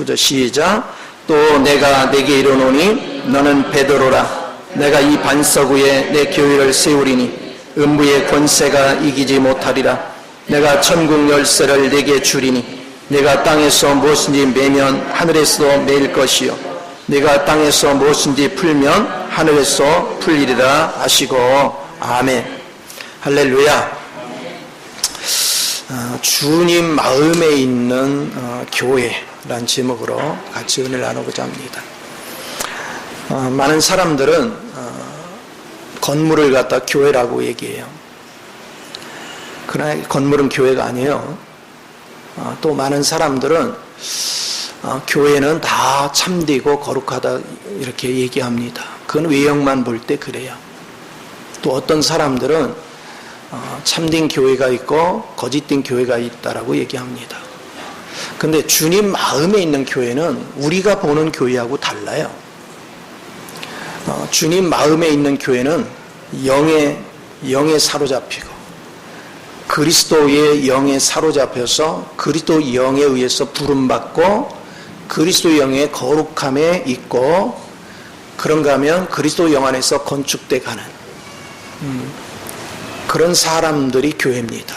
19절 시작. 또 내가 내게 이르노니 너는 베드로라. 내가 이 반석 위에 내 교회를 세우리니 음부의 권세가 이기지 못하리라. 내가 천국 열쇠를 내게 주리니 내가 땅에서 무엇인지 매면 하늘에서 매일 것이요 내가 땅에서 무엇인지 풀면 하늘에서 풀리리라 하시고 아멘. 할렐루야. 주님 마음에 있는 교회라는 제목으로 같이 은혜를 나누고자 합니다. 많은 사람들은 건물을 갖다 교회라고 얘기해요. 그러나 건물은 교회가 아니에요. 또 많은 사람들은 교회는 다 참되고 거룩하다 이렇게 얘기합니다. 그건 외형만 볼 때 그래요. 또 어떤 사람들은 참된 교회가 있고 거짓된 교회가 있다라고 얘기합니다. 근데 주님 마음에 있는 교회는 우리가 보는 교회하고 달라요. 주님 마음에 있는 교회는 영에 사로잡히고 그리스도의 영에 사로잡혀서 그리스도 영에 의해서 부름받고 그리스도 영의 거룩함에 있고 그런가 하면 그리스도 영 안에서 건축돼 가는 그런 사람들이 교회입니다.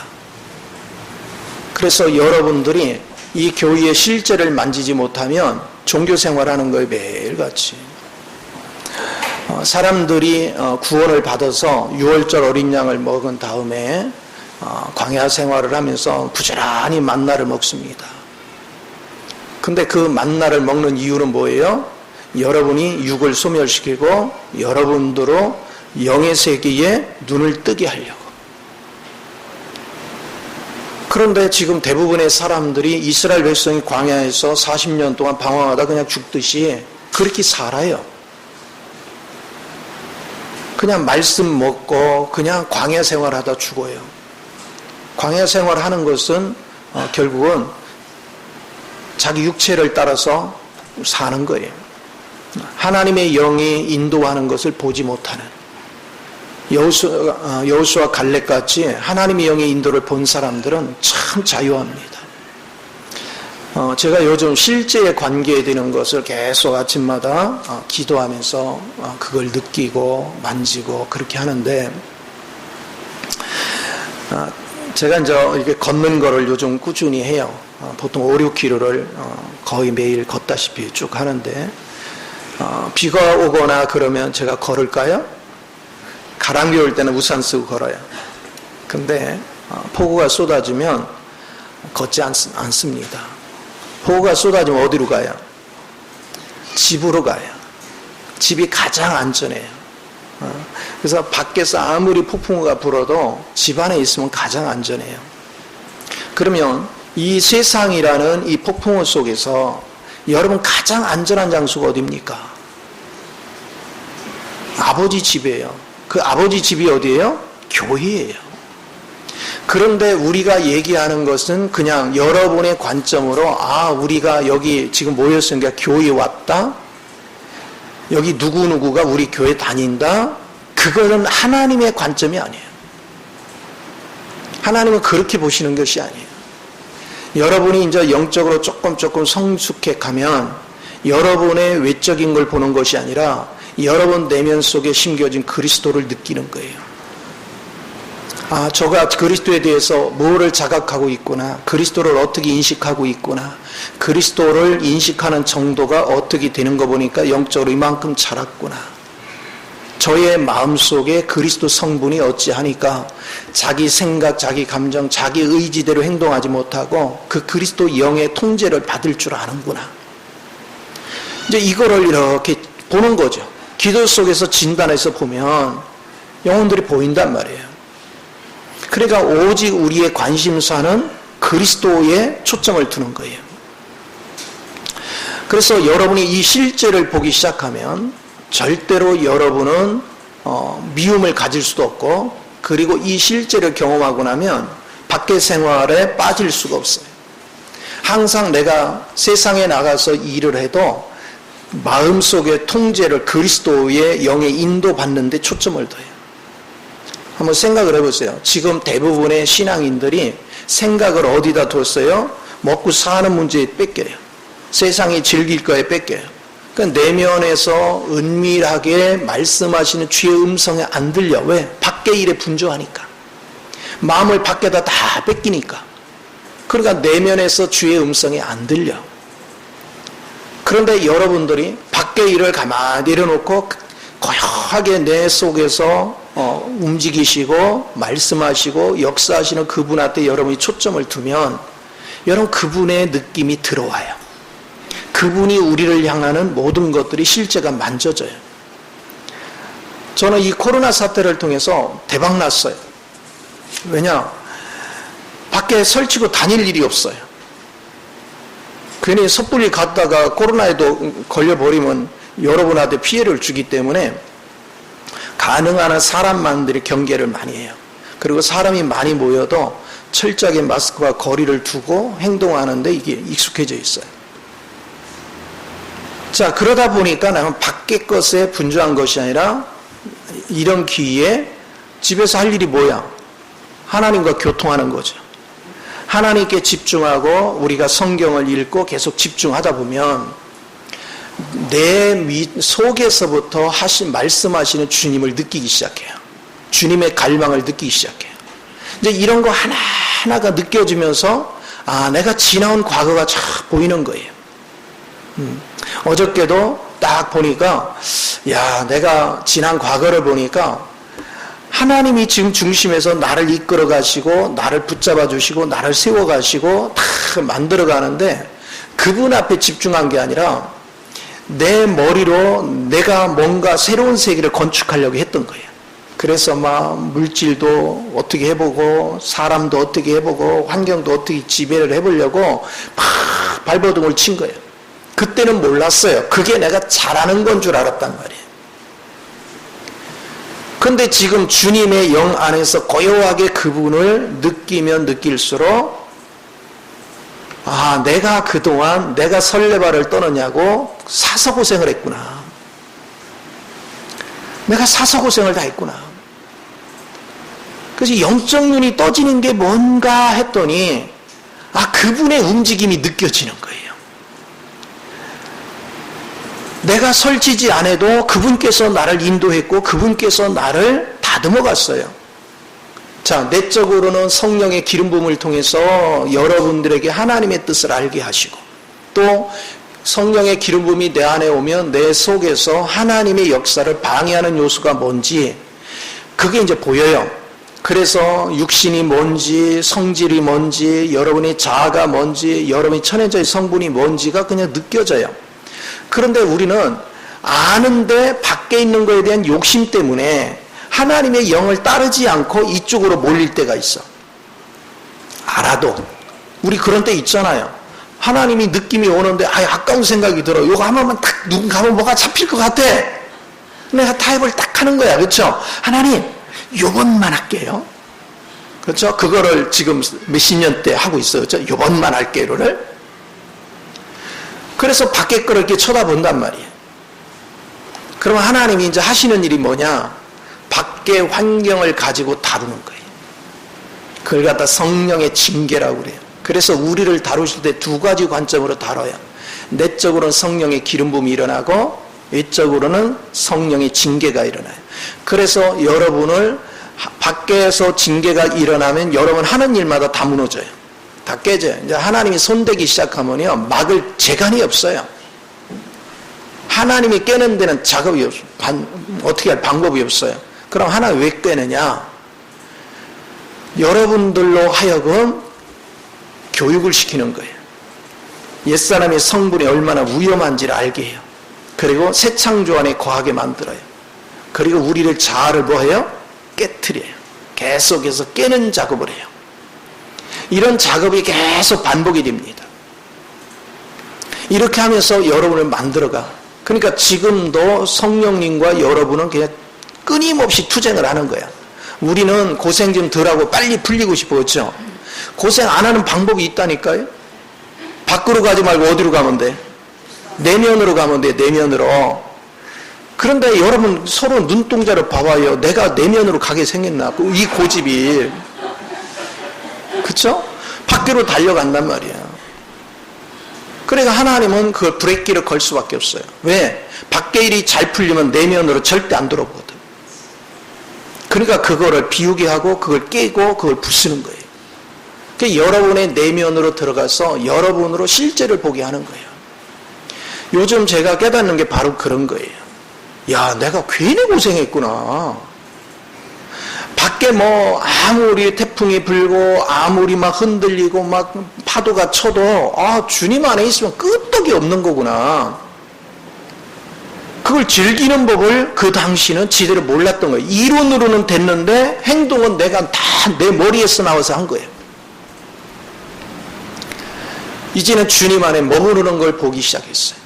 그래서 여러분들이 이 교회의 실제를 만지지 못하면 종교 생활하는 거에 매일같이 사람들이 구원을 받아서 6월절 어린 양을 먹은 다음에 광야 생활을 하면서 부지런히 만나를 먹습니다. 근데 그 만나를 먹는 이유는 뭐예요? 여러분이 육을 소멸시키고 여러분들로 영의 세계에 눈을 뜨게 하려고. 그런데 지금 대부분의 사람들이 이스라엘 백성이 광야에서 40년 동안 방황하다 그냥 죽듯이 그렇게 살아요. 그냥 말씀 먹고 그냥 광야 생활하다 죽어요. 광야 생활하는 것은 결국은 자기 육체를 따라서 사는 거예요. 하나님의 영이 인도하는 것을 보지 못하는 여호수아 갈렙같이 하나님의 영의 인도를 본 사람들은 참 자유합니다. 제가 요즘 실제에 관계되는 것을 계속 아침마다 기도하면서 그걸 느끼고 만지고 그렇게 하는데 제가 이제 이렇게 걷는 거를 요즘 꾸준히 해요. 보통 5, 6km를 거의 매일 걷다시피 쭉 하는데 비가 오거나 그러면 제가 걸을까요? 가랑비 올 때는 우산 쓰고 걸어요. 근데 폭우가 쏟아지면 걷지 않습니다. 폭우가 쏟아지면 어디로 가요? 집으로 가요. 집이 가장 안전해요. 그래서 밖에서 아무리 폭풍우가 불어도 집 안에 있으면 가장 안전해요. 그러면 이 세상이라는 이 폭풍우 속에서 여러분 가장 안전한 장소가 어디입니까? 아버지 집이에요. 그 아버지 집이 어디예요? 교회예요. 그런데 우리가 얘기하는 것은 그냥 여러분의 관점으로 우리가 여기 지금 모였으니까 교회에 왔다. 여기 누구누구가 우리 교회 다닌다. 그거는 하나님의 관점이 아니에요. 하나님은 그렇게 보시는 것이 아니에요. 여러분이 이제 영적으로 조금 성숙해 가면 여러분의 외적인 걸 보는 것이 아니라 여러분 내면 속에 심겨진 그리스도를 느끼는 거예요. 저가 그리스도에 대해서 뭐를 자각하고 있구나. 그리스도를 어떻게 인식하고 있구나. 그리스도를 인식하는 정도가 어떻게 되는 거 보니까 영적으로 이만큼 자랐구나. 저의 마음속에 그리스도 성분이 어찌하니까 자기 생각, 자기 감정, 자기 의지대로 행동하지 못하고 그 그리스도 영의 통제를 받을 줄 아는구나. 이제 이거를 이렇게 보는 거죠. 기도 속에서 진단해서 보면 영혼들이 보인단 말이에요. 그러니까 오직 우리의 관심사는 그리스도에 초점을 두는 거예요. 그래서 여러분이 이 실제를 보기 시작하면 절대로 여러분은 미움을 가질 수도 없고 그리고 이 실제를 경험하고 나면 밖의 생활에 빠질 수가 없어요. 항상 내가 세상에 나가서 일을 해도 마음속의 통제를 그리스도의 영에 인도받는 데 초점을 둬요. 한번 생각을 해보세요. 지금 대부분의 신앙인들이 생각을 어디다 뒀어요? 먹고 사는 문제에 뺏겨요. 세상이 즐길 거에 뺏겨요. 그러니까 내면에서 은밀하게 말씀하시는 주의 음성에 안 들려. 왜? 밖의 일에 분주하니까. 마음을 밖에다 다 뺏기니까. 그러니까 내면에서 주의 음성이 안 들려. 그런데 여러분들이 밖의 일을 가만히 내려놓고 고요하게 내 속에서 움직이시고 말씀하시고 역사하시는 그분한테 여러분이 초점을 두면 여러분 그분의 느낌이 들어와요. 그분이 우리를 향하는 모든 것들이 실제가 만져져요. 저는 이 코로나 사태를 통해서 대박 났어요. 왜냐? 밖에 설치고 다닐 일이 없어요. 괜히 섣불리 갔다가 코로나에도 걸려버리면 여러분한테 피해를 주기 때문에 가능한 한 사람만들이 경계를 많이 해요. 그리고 사람이 많이 모여도 철저하게 마스크와 거리를 두고 행동하는데 이게 익숙해져 있어요. 자, 그러다 보니까 나는 밖의 것에 분주한 것이 아니라 이런 기회에 집에서 할 일이 뭐야? 하나님과 교통하는 거죠. 하나님께 집중하고 우리가 성경을 읽고 계속 집중하다 보면 내 속에서부터 말씀하시는 주님을 느끼기 시작해요. 주님의 갈망을 느끼기 시작해요. 이제 이런 거 하나하나가 느껴지면서 내가 지나온 과거가 쫙 보이는 거예요. 어저께도 딱 보니까 내가 지난 과거를 보니까 하나님이 지금 중심에서 나를 이끌어 가시고 나를 붙잡아 주시고 나를 세워 가시고 다 만들어 가는데 그분 앞에 집중한 게 아니라 내 머리로 내가 뭔가 새로운 세계를 건축하려고 했던 거예요. 그래서 막 물질도 어떻게 해보고 사람도 어떻게 해보고 환경도 어떻게 지배를 해보려고 막 발버둥을 친 거예요. 그때는 몰랐어요. 그게 내가 잘하는 건 줄 알았단 말이에요. 근데 지금 주님의 영 안에서 고요하게 그분을 느끼면 느낄수록 내가 그동안 내가 설레발을 떠느냐고 사서고생을 했구나. 내가 사서고생을 다 했구나. 그래서 영적 눈이 떠지는 게 뭔가 했더니 그분의 움직임이 느껴지는 거예요. 내가 설치지 않아도 그분께서 나를 인도했고 그분께서 나를 다듬어 갔어요. 자, 내적으로는 성령의 기름 부음을 통해서 여러분들에게 하나님의 뜻을 알게 하시고 또 성령의 기름 부음이 내 안에 오면 내 속에서 하나님의 역사를 방해하는 요소가 뭔지 그게 이제 보여요. 그래서 육신이 뭔지 성질이 뭔지 여러분의 자아가 뭔지 여러분의 천연자의 성분이 뭔지가 그냥 느껴져요. 그런데 우리는 아는데 밖에 있는 것에 대한 욕심 때문에 하나님의 영을 따르지 않고 이쪽으로 몰릴 때가 있어. 알아도 우리 그런 때 있잖아요. 하나님이 느낌이 오는데 아까운 생각이 들어. 이거 한 번만 딱 누군가 하면 뭐가 잡힐 것 같아. 내가 타협을 딱 하는 거야. 그렇죠? 하나님 요번만 할게요. 그렇죠? 그거를 지금 몇십 년 때 하고 있어요. 그렇죠? 요번만 할게요를. 그래서 밖에 거를 이렇게 쳐다본단 말이에요. 그러면 하나님이 이제 하시는 일이 뭐냐? 밖의 환경을 가지고 다루는 거예요. 그걸 갖다 성령의 징계라고 그래요. 그래서 우리를 다루실 때 두 가지 관점으로 다뤄요. 내적으로는 성령의 기름 부음이 일어나고 외적으로는 성령의 징계가 일어나요. 그래서 여러분을 밖에서 징계가 일어나면 여러분 하는 일마다 다 무너져요. 다 깨져요. 이제 하나님이 손대기 시작하면요 막을 재간이 없어요. 하나님이 깨는 데는 작업이 없어요. 어떻게 할 방법이 없어요. 그럼 하나님 왜 깨느냐? 여러분들로 하여금 교육을 시키는 거예요. 옛사람의 성분이 얼마나 위험한지를 알게 해요. 그리고 새 창조 안에 거하게 만들어요. 그리고 우리를 자아를 뭐해요? 깨트려요. 계속해서 깨는 작업을 해요. 이런 작업이 계속 반복이 됩니다. 이렇게 하면서 여러분을 만들어가. 그러니까 지금도 성령님과 여러분은 그냥 끊임없이 투쟁을 하는 거야. 우리는 고생 좀 덜하고 빨리 풀리고 싶어. 그렇죠? 고생 안 하는 방법이 있다니까요. 밖으로 가지 말고 어디로 가면 돼? 내면으로 가면 돼. 내면으로. 그런데 여러분 서로 눈동자를 봐봐요. 내가 내면으로 가게 생겼나? 이 고집이. 그쵸? 밖으로 달려간단 말이야. 그러니까 하나님은 그 브레이크를 걸 수밖에 없어요. 왜? 밖의 일이 잘 풀리면 내면으로 절대 안 들어오거든. 그러니까 그거를 비우게 하고 그걸 깨고 그걸 부수는 거예요. 그러니까 여러분의 내면으로 들어가서 여러분으로 실제를 보게 하는 거예요. 요즘 제가 깨닫는 게 바로 그런 거예요. 야, 내가 괜히 고생했구나. 밖에 뭐 아무리 태풍이 불고 아무리 막 흔들리고 막 파도가 쳐도 주님 안에 있으면 끄떡이 없는 거구나. 그걸 즐기는 법을 그 당시는 제대로 몰랐던 거예요. 이론으로는 됐는데 행동은 내가 다 내 머리에서 나와서 한 거예요. 이제는 주님 안에 머무르는 걸 보기 시작했어요.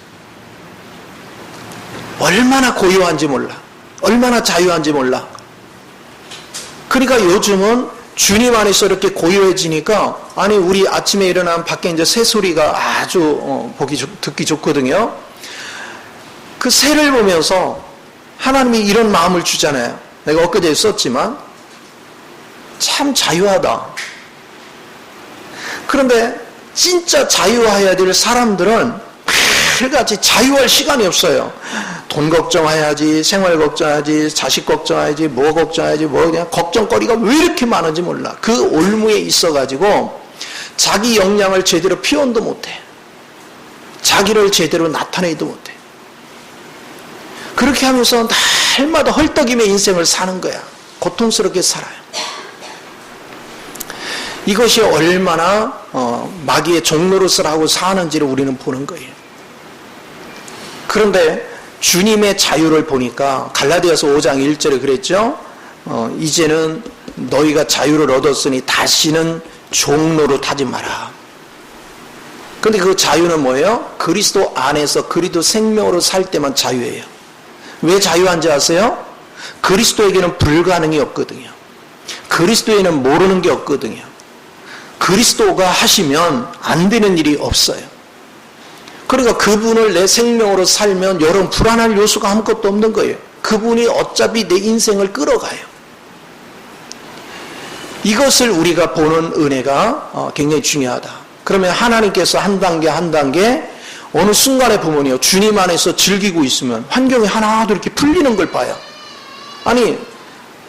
얼마나 고요한지 몰라. 얼마나 자유한지 몰라. 그러니까 요즘은 주님 안에서 이렇게 고요해지니까, 아니 우리 아침에 일어나면 밖에 이제 새 소리가 아주 듣기 좋거든요. 그 새를 보면서 하나님이 이런 마음을 주잖아요. 내가 엊그제 썼지만 참 자유하다. 그런데 진짜 자유해야 될 사람들은 매일같이 자유할 시간이 없어요. 돈 걱정해야지, 생활 걱정해야지, 자식 걱정해야지, 뭐 걱정해야지, 뭐 그냥 걱정거리가 왜 이렇게 많은지 몰라. 그 올무에 있어가지고 자기 역량을 제대로 표현도 못해. 자기를 제대로 나타내지도 못해. 그렇게 하면서 날마다 헐떡이며 인생을 사는 거야. 고통스럽게 살아요. 이것이 얼마나 마귀의 종노릇을 하고 사는지를 우리는 보는 거예요. 그런데 주님의 자유를 보니까 갈라디아서 5장 1절에 그랬죠. 이제는 너희가 자유를 얻었으니 다시는 종노릇하지 마라. 그런데 그 자유는 뭐예요? 그리스도 안에서 그리스도 생명으로 살 때만 자유예요. 왜 자유한지 아세요? 그리스도에게는 불가능이 없거든요. 그리스도에는 모르는 게 없거든요. 그리스도가 하시면 안 되는 일이 없어요. 그러니까 그분을 내 생명으로 살면 여러분 불안할 요소가 아무것도 없는 거예요. 그분이 어차피 내 인생을 끌어가요. 이것을 우리가 보는 은혜가 굉장히 중요하다. 그러면 하나님께서 한 단계 한 단계 어느 순간에 보면요, 주님 안에서 즐기고 있으면 환경이 하나도 이렇게 풀리는 걸 봐요. 아니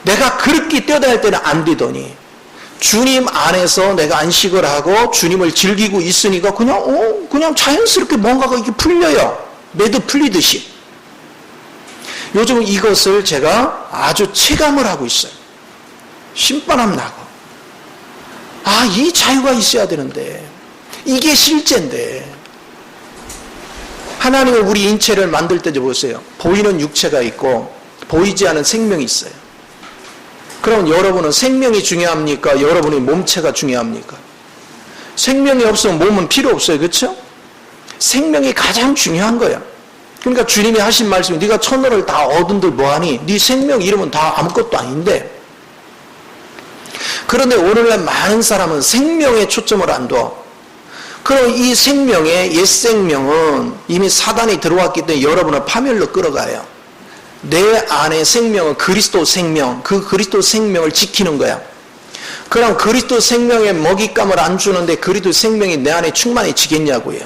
내가 그렇게 뛰어다닐 때는 안 되더니 주님 안에서 내가 안식을 하고 주님을 즐기고 있으니까 그냥 자연스럽게 뭔가가 이렇게 풀려요. 매도 풀리듯이. 요즘 이것을 제가 아주 체감을 하고 있어요. 신바람 나고. 이 자유가 있어야 되는데. 이게 실제인데. 하나님은 우리 인체를 만들 때 보세요. 보이는 육체가 있고 보이지 않은 생명이 있어요. 그럼 여러분은 생명이 중요합니까? 여러분의 몸체가 중요합니까? 생명이 없으면 몸은 필요 없어요. 그렇죠? 생명이 가장 중요한 거야. 그러니까 주님이 하신 말씀이 네가 천하를 다 얻은들 뭐하니? 네 생명 이름은 다 아무것도 아닌데. 그런데 오늘날 많은 사람은 생명에 초점을 안 둬. 그럼 이 생명의 옛 생명은 이미 사단이 들어왔기 때문에 여러분을 파멸로 끌어가요. 내 안에 생명은 그리스도 생명, 그 그리스도 생명을 지키는 거야. 그럼 그리스도 생명에 먹잇감을 안 주는데 그리스도 생명이 내 안에 충만해지겠냐고요.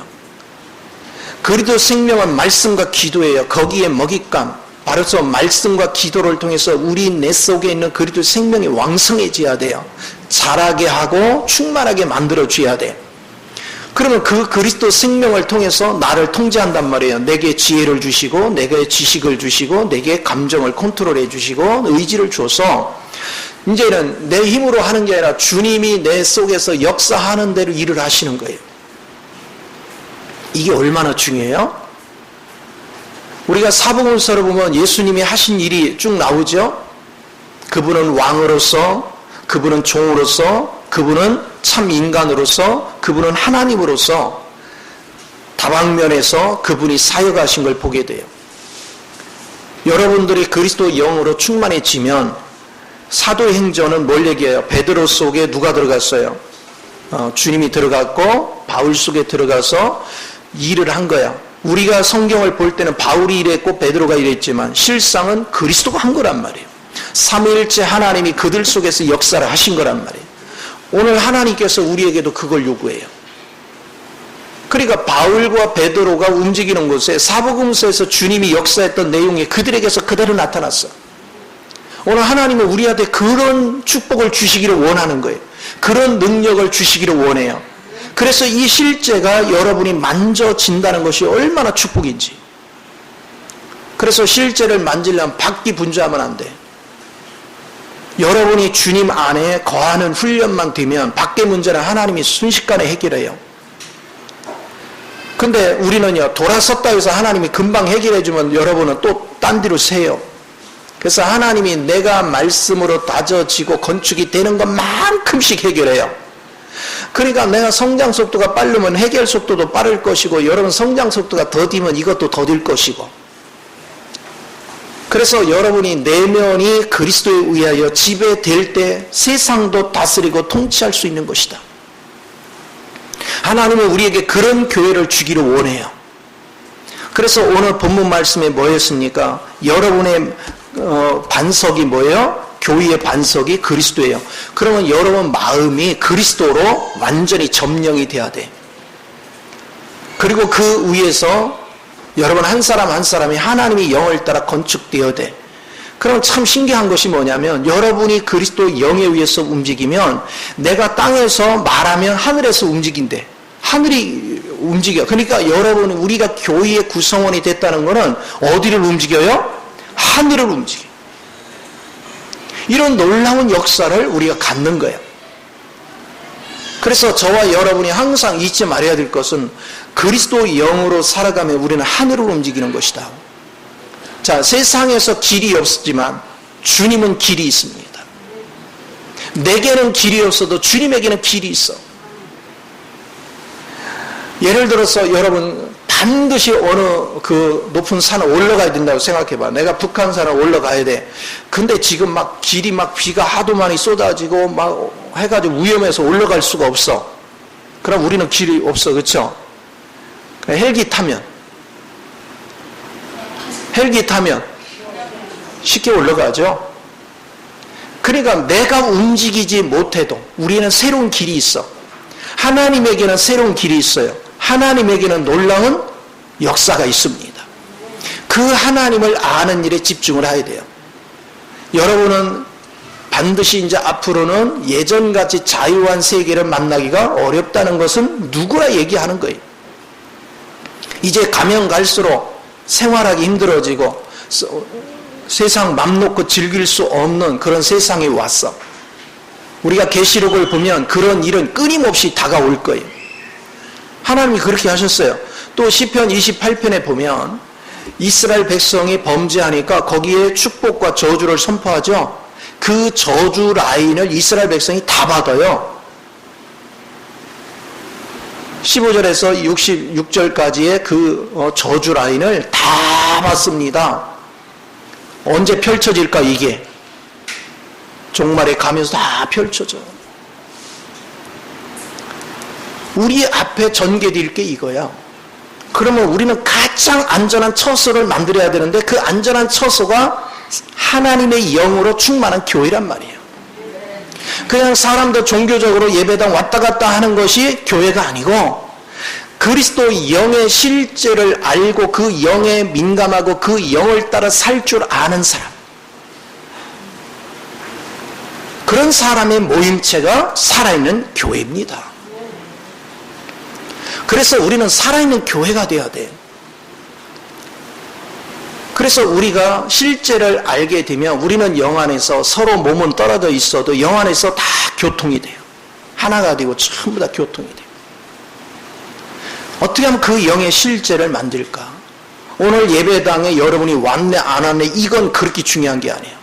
그리스도 생명은 말씀과 기도예요. 거기에 먹잇감, 바로서 말씀과 기도를 통해서 우리 내 속에 있는 그리스도 생명이 왕성해져야 돼요. 자라게 하고 충만하게 만들어줘야 돼. 그러면 그 그리스도 생명을 통해서 나를 통제한단 말이에요. 내게 지혜를 주시고 내게 지식을 주시고 내게 감정을 컨트롤해 주시고 의지를 줘서 이제는 내 힘으로 하는 게 아니라 주님이 내 속에서 역사하는 대로 일을 하시는 거예요. 이게 얼마나 중요해요? 우리가 사복음서를 보면 예수님이 하신 일이 쭉 나오죠. 그분은 왕으로서, 그분은 종으로서, 그분은 참 인간으로서, 그분은 하나님으로서 다방면에서 그분이 사역하신 걸 보게 돼요. 여러분들이 그리스도 영으로 충만해지면 사도행전은 뭘 얘기해요? 베드로 속에 누가 들어갔어요? 주님이 들어갔고 바울 속에 들어가서 일을 한 거야. 우리가 성경을 볼 때는 바울이 일했고 베드로가 일했지만 실상은 그리스도가 한 거란 말이에요. 삼위일체 하나님이 그들 속에서 역사를 하신 거란 말이에요. 오늘 하나님께서 우리에게도 그걸 요구해요. 그러니까 바울과 베드로가 움직이는 곳에 사복음서에서 주님이 역사했던 내용이 그들에게서 그대로 나타났어. 오늘 하나님은 우리한테 그런 축복을 주시기를 원하는 거예요. 그런 능력을 주시기를 원해요. 그래서 이 실제가 여러분이 만져진다는 것이 얼마나 축복인지. 그래서 실제를 만지려면 박기분주하면 안 돼. 여러분이 주님 안에 거하는 훈련만 되면 밖의 문제는 하나님이 순식간에 해결해요. 근데 우리는요, 돌아섰다 해서 하나님이 금방 해결해주면 여러분은 또 딴 데로 새요. 그래서 하나님이 내가 말씀으로 다져지고 건축이 되는 것만큼씩 해결해요. 그러니까 내가 성장 속도가 빠르면 해결 속도도 빠를 것이고, 여러분 성장 속도가 더디면 이것도 더딜 것이고. 그래서 여러분이 내면이 그리스도에 의하여 지배될 때 세상도 다스리고 통치할 수 있는 것이다. 하나님은 우리에게 그런 교회를 주기를 원해요. 그래서 오늘 본문 말씀에 뭐였습니까? 여러분의 반석이 뭐예요? 교회의 반석이 그리스도예요. 그러면 여러분 마음이 그리스도로 완전히 점령이 돼야 돼. 그리고 그 위에서 여러분 한 사람 한 사람이 하나님의 영을 따라 건축되어야 돼. 그럼 참 신기한 것이 뭐냐면 여러분이 그리스도 영에 의해서 움직이면 내가 땅에서 말하면 하늘에서 움직인대. 하늘이 움직여. 그러니까 여러분 우리가 교회의 구성원이 됐다는 것은 어디를 움직여요? 하늘을 움직여. 이런 놀라운 역사를 우리가 갖는 거예요. 그래서 저와 여러분이 항상 잊지 말아야 될 것은 그리스도 영으로 살아가면 우리는 하늘을 움직이는 것이다. 자, 세상에서 길이 없지만 주님은 길이 있습니다. 내게는 길이 없어도 주님에게는 길이 있어. 예를 들어서 여러분 반드시 어느 그 높은 산을 올라가야 된다고 생각해봐. 내가 북한산을 올라가야 돼. 근데 지금 막 길이 막 비가 하도 많이 쏟아지고 막 해가지고 위험해서 올라갈 수가 없어. 그럼 우리는 길이 없어. 그렇죠? 헬기 타면 쉽게 올라가죠. 그러니까 내가 움직이지 못해도 우리는 새로운 길이 있어. 하나님에게는 새로운 길이 있어요. 하나님에게는 놀라운 역사가 있습니다. 그 하나님을 아는 일에 집중을 해야 돼요. 여러분은 반드시 이제 앞으로는 예전같이 자유한 세계를 만나기가 어렵다는 것은 누구나 얘기하는 거예요. 이제 가면 갈수록 생활하기 힘들어지고 세상 맘 놓고 즐길 수 없는 그런 세상이 왔어. 우리가 계시록을 보면 그런 일은 끊임없이 다가올 거예요. 하나님이 그렇게 하셨어요. 또 시편 28편에 보면 이스라엘 백성이 범죄하니까 거기에 축복과 저주를 선포하죠. 그 저주 라인을 이스라엘 백성이 다 받아요. 15절에서 66절까지의 그 저주 라인을 다 받습니다. 언제 펼쳐질까 이게? 종말에 가면서 다 펼쳐져. 우리 앞에 전개될 게 이거야. 그러면 우리는 가장 안전한 처소를 만들어야 되는데 그 안전한 처소가 하나님의 영으로 충만한 교회란 말이에요. 그냥 사람들 종교적으로 예배당 왔다 갔다 하는 것이 교회가 아니고 그리스도 영의 실제를 알고 그 영에 민감하고 그 영을 따라 살 줄 아는 사람, 그런 사람의 모임체가 살아있는 교회입니다. 그래서 우리는 살아있는 교회가 되어야 돼요. 그래서 우리가 실제를 알게 되면 우리는 영 안에서 서로 몸은 떨어져 있어도 영 안에서 다 교통이 돼요. 하나가 되고 전부 다 교통이 돼요. 어떻게 하면 그 영의 실제를 만들까? 오늘 예배당에 여러분이 왔네 안 왔네 이건 그렇게 중요한 게 아니에요.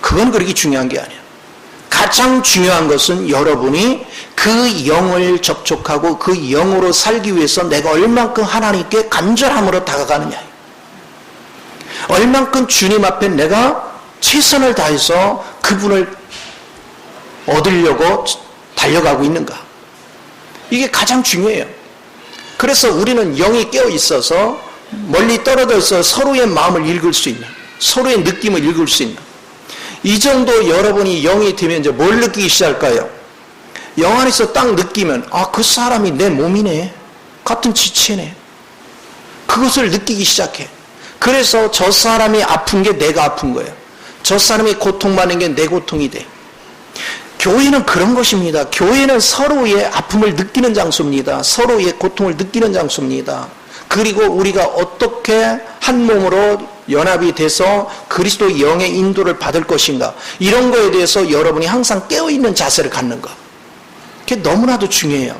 그건 그렇게 중요한 게 아니에요. 가장 중요한 것은 여러분이 그 영을 접촉하고 그 영으로 살기 위해서 내가 얼만큼 하나님께 간절함으로 다가가느냐, 얼만큼 주님 앞에 내가 최선을 다해서 그분을 얻으려고 달려가고 있는가, 이게 가장 중요해요. 그래서 우리는 영이 깨어 있어서 멀리 떨어져 있어 서로의 마음을 읽을 수 있는, 서로의 느낌을 읽을 수 있는, 이 정도 여러분이 영이 되면 이제 뭘 느끼기 시작할까요? 영 안에서 딱 느끼면 아, 그 사람이 내 몸이네. 같은 지체네. 그것을 느끼기 시작해. 그래서 저 사람이 아픈 게 내가 아픈 거예요. 저 사람이 고통받는 게 내 고통이 돼. 교회는 그런 것입니다. 교회는 서로의 아픔을 느끼는 장소입니다. 서로의 고통을 느끼는 장소입니다. 그리고 우리가 어떻게 한 몸으로 연합이 돼서 그리스도의 영의 인도를 받을 것인가, 이런 거에 대해서 여러분이 항상 깨어있는 자세를 갖는 것, 그게 너무나도 중요해요.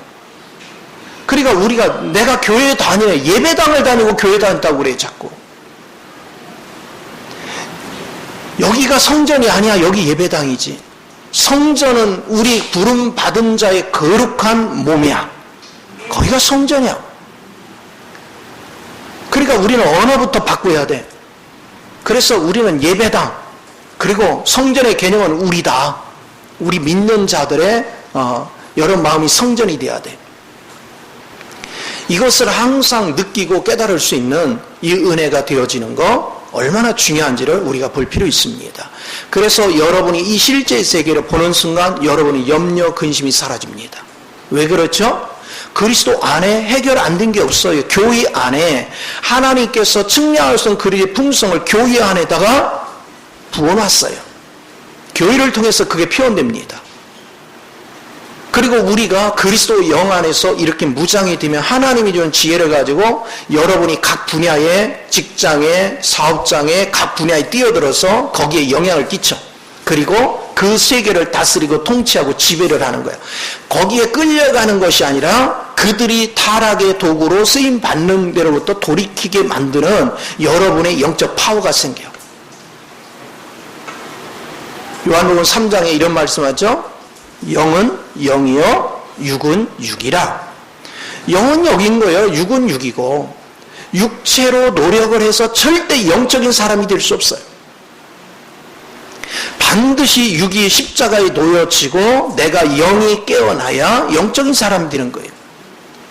그러니까 우리가 내가 교회에 다녀요, 예배당을 다니고 교회 다닌다고 그래 자꾸. 여기가 성전이 아니야. 여기 예배당이지. 성전은 우리 부름 받은 자의 거룩한 몸이야. 거기가 성전이야. 그러니까 우리는 언어부터 바꿔야 돼. 그래서 우리는 예배당, 그리고 성전의 개념은 우리다. 우리 믿는 자들의 여러 마음이 성전이 돼야 돼. 이것을 항상 느끼고 깨달을 수 있는 이 은혜가 되어지는 거 얼마나 중요한지를 우리가 볼 필요 있습니다. 그래서 여러분이 이 실제 세계를 보는 순간 여러분의 염려, 근심이 사라집니다. 왜 그렇죠? 그리스도 안에 해결 안 된 게 없어요. 교회 안에 하나님께서 측량할 수 없는 그리스도의 풍성을 교회 안에다가 부어놨어요. 교회를 통해서 그게 표현됩니다. 그리고 우리가 그리스도 영 안에서 이렇게 무장이 되면 하나님이 주는 지혜를 가지고 여러분이 각 분야의 직장에, 사업장에, 각 분야에 뛰어들어서 거기에 영향을 끼쳐. 그리고 그 세계를 다스리고 통치하고 지배를 하는 거예요. 거기에 끌려가는 것이 아니라 그들이 타락의 도구로 쓰임받는 데로부터 돌이키게 만드는 여러분의 영적 파워가 생겨요. 요한복음 3장에 이런 말씀하죠. 영은 영이요 육은 육이라. 영은 영인 거예요. 육은 육이고, 육체로 노력을 해서 절대 영적인 사람이 될 수 없어요. 반드시 육이 십자가에 놓여지고 내가 영이 깨어나야 영적인 사람이 되는 거예요.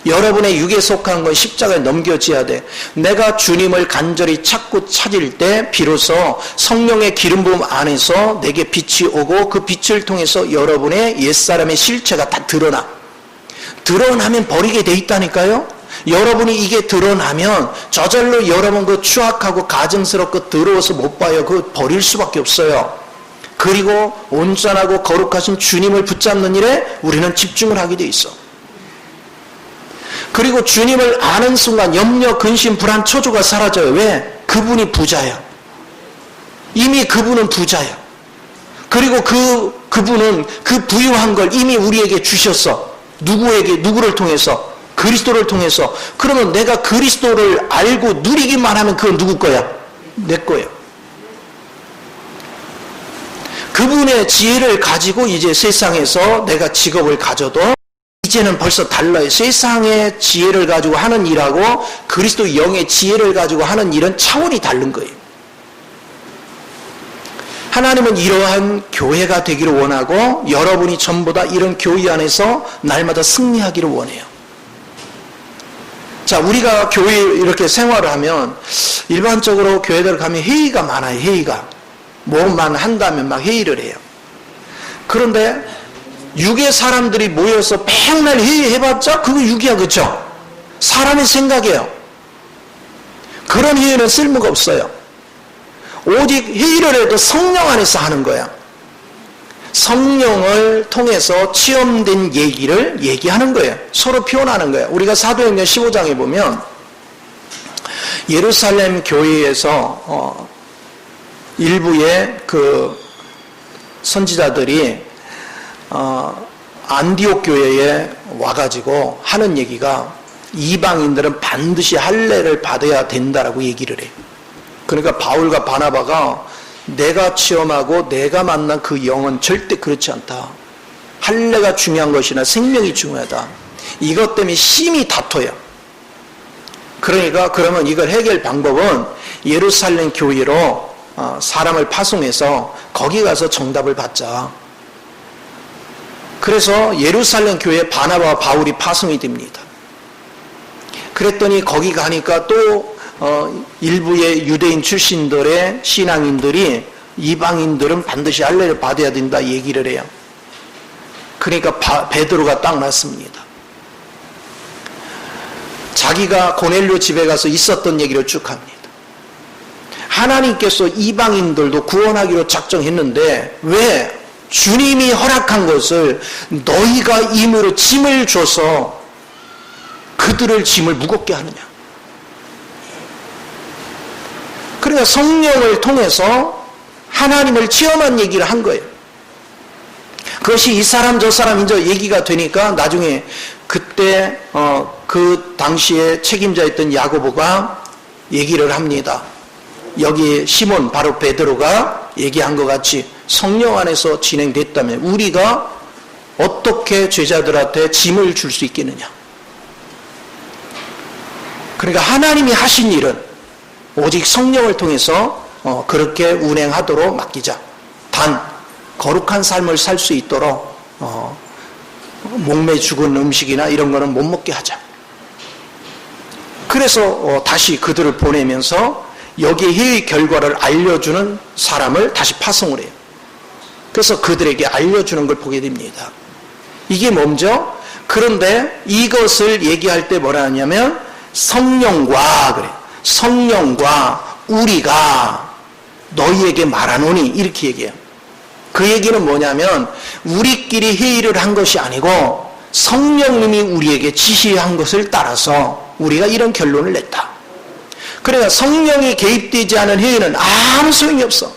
여러분의 육에 속한 건 십자가에 넘겨져야 돼. 내가 주님을 간절히 찾고 찾을 때 비로소 성령의 기름 부음 안에서 내게 빛이 오고 그 빛을 통해서 여러분의 옛사람의 실체가 다 드러나. 드러나면 버리게 돼 있다니까요. 여러분이 이게 드러나면 저절로 여러분 그 추악하고 가증스럽고 더러워서 못 봐요. 그거 버릴 수밖에 없어요. 그리고 온전하고 거룩하신 주님을 붙잡는 일에 우리는 집중을 하게 돼 있어. 그리고 주님을 아는 순간 염려, 근심, 불안, 초조가 사라져요. 왜? 그분이 부자야. 이미 그분은 부자야. 그리고 그분은 그 부유한 걸 이미 우리에게 주셨어. 누구를 통해서? 그리스도를 통해서. 그러면 내가 그리스도를 알고 누리기만 하면 그건 누구 거야? 내 거예요. 그분의 지혜를 가지고 이제 세상에서 내가 직업을 가져도 이제는 벌써 달라요. 세상의 지혜를 가지고 하는 일하고 그리스도 영의 지혜를 가지고 하는 일은 차원이 다른 거예요. 하나님은 이러한 교회가 되기를 원하고 여러분이 전부 다 이런 교회 안에서 날마다 승리하기를 원해요. 자, 우리가 교회 이렇게 생활을 하면 일반적으로 교회들 가면 회의가 많아요. 회의가. 뭐만 한다면 막 회의를 해요. 그런데 육의 사람들이 모여서 맨날 회의해봤자 그거 육이야. 그렇죠? 사람의 생각이에요. 그런 회의는 쓸모가 없어요. 오직 회의를 해도 성령 안에서 하는 거야. 성령을 통해서 체험된 얘기를 얘기하는 거예요. 서로 표현하는 거예요. 우리가 사도행전 15장에 보면 예루살렘 교회에서 일부의 그 선지자들이 안디옥 교회에 와가지고 하는 얘기가 이방인들은 반드시 할례를 받아야 된다라고 얘기를 해요. 그러니까 바울과 바나바가 내가 체험하고 내가 만난 그 영은 절대 그렇지 않다. 할례가 중요한 것이나 생명이 중요하다. 이것 때문에 심히 다퉈요. 그러니까 그러면 이걸 해결 방법은 예루살렘 교회로 사람을 파송해서 거기 가서 정답을 받자. 그래서 예루살렘 교회에 바나바와 바울이 파송이 됩니다. 그랬더니 거기 가니까 또 일부의 유대인 출신들의 신앙인들이 이방인들은 반드시 할례를 받아야 된다 얘기를 해요. 그러니까 베드로가 딱 났습니다. 자기가 고넬료 집에 가서 있었던 얘기를 쭉 합니다. 하나님께서 이방인들도 구원하기로 작정했는데 왜 주님이 허락한 것을 너희가 임으로 짐을 줘서 그들을 짐을 무겁게 하느냐. 그러니까 성령을 통해서 하나님을 체험한 얘기를 한 거예요. 그것이 이 사람 저 사람 이제 얘기가 되니까 나중에 그때 그 당시에 책임자였던 야고보가 얘기를 합니다. 여기 시몬 바로 베드로가 얘기한 것 같이 성령 안에서 진행됐다면 우리가 어떻게 제자들한테 짐을 줄 수 있겠느냐. 그러니까 하나님이 하신 일은 오직 성령을 통해서 그렇게 운행하도록 맡기자. 단 거룩한 삶을 살 수 있도록 목매 죽은 음식이나 이런 거는 못 먹게 하자. 그래서 다시 그들을 보내면서 여기에 회의 결과를 알려주는 사람을 다시 파송을 해요. 그래서 그들에게 알려주는 걸 보게 됩니다. 이게 뭔죠? 그런데 이것을 얘기할 때 뭐라 하냐면 성령과 그래요. 성령과 우리가 너희에게 말하노니 이렇게 얘기해요. 그 얘기는 뭐냐면 우리끼리 회의를 한 것이 아니고 성령님이 우리에게 지시한 것을 따라서 우리가 이런 결론을 냈다. 그러니까 성령이 개입되지 않은 회의는 아무 소용이 없어.